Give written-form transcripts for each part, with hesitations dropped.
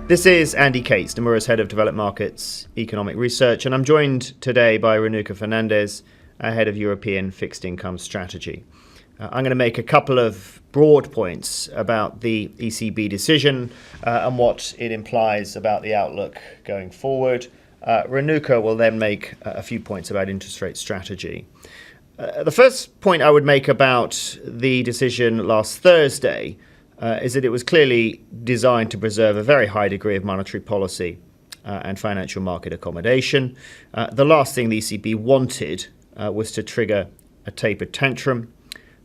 This is Andy Cates, Nomura's Head of Developed Markets Economic Research, and I'm joined today by Ranuca Fernandez, Head of European Fixed Income Strategy. I'm going to make a couple of broad points about the ECB decision and what it implies about the outlook going forward. Ranuca will then make a few points about interest rate strategy. The first point I would make about the decision last Thursday is that it was clearly designed to preserve a very high degree of monetary policy and financial market accommodation. The last thing the ECB wanted was to trigger a taper tantrum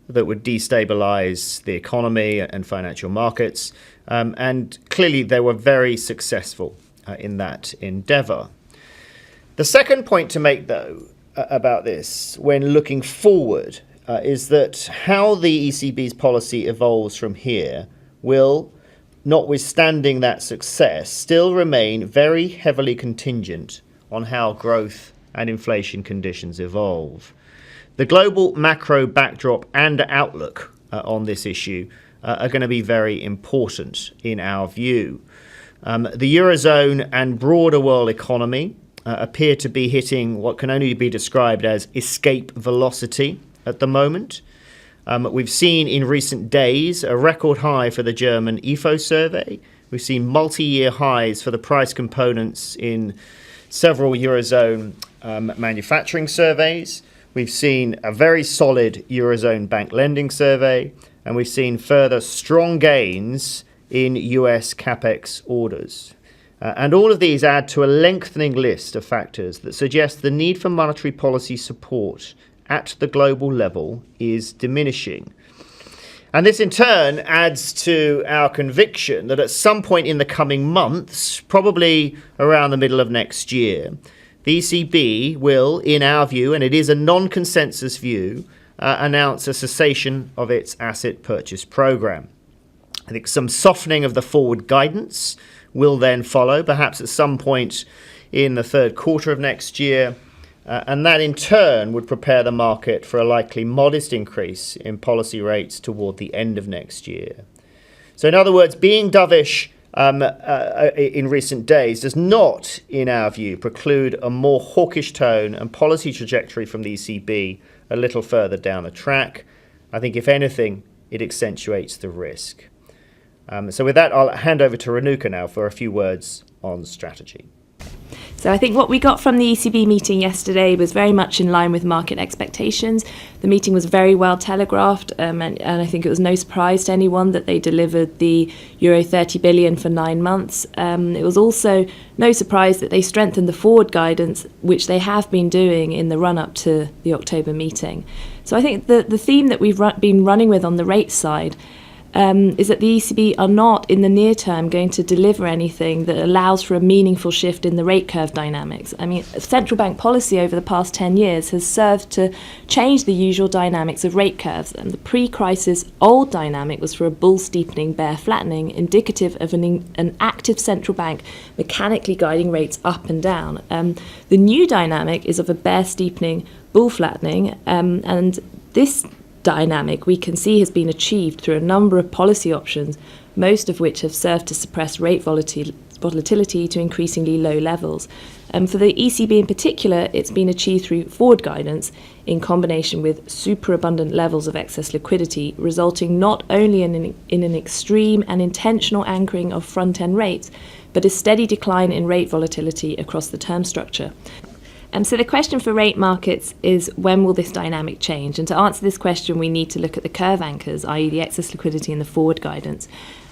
that would destabilize the economy and financial markets. And clearly they were very successful in that endeavor. The second point to make, though, about this when looking forward is that how the ECB's policy evolves from here will, notwithstanding that success, still remain very heavily contingent on how growth and inflation conditions evolve. The global macro backdrop and outlook on this issue are going to be very important in our view. The Eurozone and broader world economy appear to be hitting what can only be described as escape velocity at the moment. We've seen in recent days a record high for the German Ifo survey. We've seen multi-year highs for the price components in several Eurozone manufacturing surveys. We've seen a very solid Eurozone bank lending survey, and we've seen further strong gains in US capex orders. And all of these add to a lengthening list of factors that suggest the need for monetary policy support at the global level is diminishing. And this in turn adds to our conviction that at some point in the coming months, probably around the middle of next year, the ECB will, in our view, and it is a non-consensus view, announce a cessation of its asset purchase program. I think some softening of the forward guidance will then follow, perhaps at some point in the third quarter of next year, and that in turn would prepare the market for a likely modest increase in policy rates toward the end of next year. So in other words, being dovish in recent days does not, in our view, preclude a more hawkish tone and policy trajectory from the ECB a little further down the track. I think, if anything, it accentuates the risk. So with that, I'll hand over to Ranuca now for a few words on strategy. So I think what we got from the ECB meeting yesterday was very much in line with market expectations. The meeting was very well telegraphed, and I think it was no surprise to anyone that they delivered the Euro 30 billion for 9 months. It was also no surprise that they strengthened the forward guidance, which they have been doing in the run-up to the October meeting. So I think the theme that we've been running with on the rate side is that the ECB are not in the near term going to deliver anything that allows for a meaningful shift in the rate curve dynamics. I mean, central bank policy over the past 10 years has served to change the usual dynamics of rate curves, and the pre-crisis old dynamic was for a bull steepening, bear flattening, indicative of an active central bank mechanically guiding rates up and down. The new dynamic is of a bear steepening, bull flattening, and this dynamic we can see has been achieved through a number of policy options, most of which have served to suppress rate volatility to increasingly low levels. For the ECB in particular, it's been achieved through forward guidance in combination with superabundant levels of excess liquidity, resulting not only in an extreme and intentional anchoring of front-end rates, but a steady decline in rate volatility across the term structure. So the question for rate markets is, when will this dynamic change? And to answer this question, we need to look at the curve anchors, i.e. the excess liquidity and the forward guidance.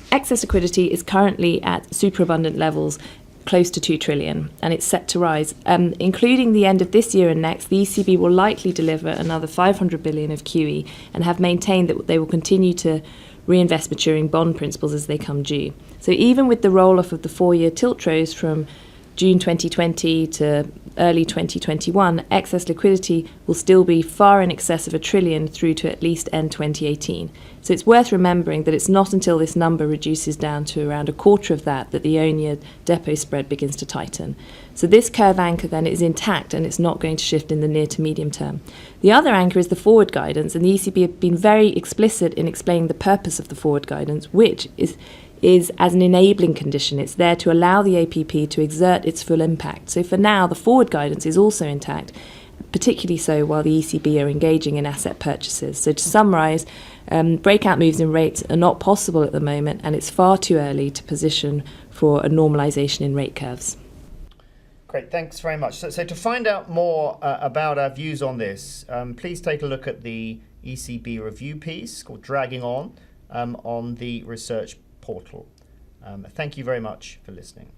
Excess liquidity is currently at superabundant levels, close to 2 trillion, and it's set to rise. Including the end of this year and next, the ECB will likely deliver another 500 billion of QE and have maintained that they will continue to reinvest maturing bond principals as they come due. So even with the roll-off of the 4-year tiltros from June 2020 to early 2021, excess liquidity will still be far in excess of 1 trillion through to at least end 2018. So it's worth remembering that it's not until this number reduces down to around a quarter of that the own-year depot spread begins to tighten. So this curve anchor then is intact and it's not going to shift in the near to medium term. The other anchor is the forward guidance, and the ECB have been very explicit in explaining the purpose of the forward guidance, which is is as an enabling condition. It's there to allow the APP to exert its full impact. So for now, the forward guidance is also intact, particularly so while the ECB are engaging in asset purchases. So to summarise, breakout moves in rates are not possible at the moment, and it's far too early to position for a normalisation in rate curves. Great, thanks very much. So to find out more about our views on this, please take a look at the ECB review piece called Dragging On the research portal. Thank you very much for listening.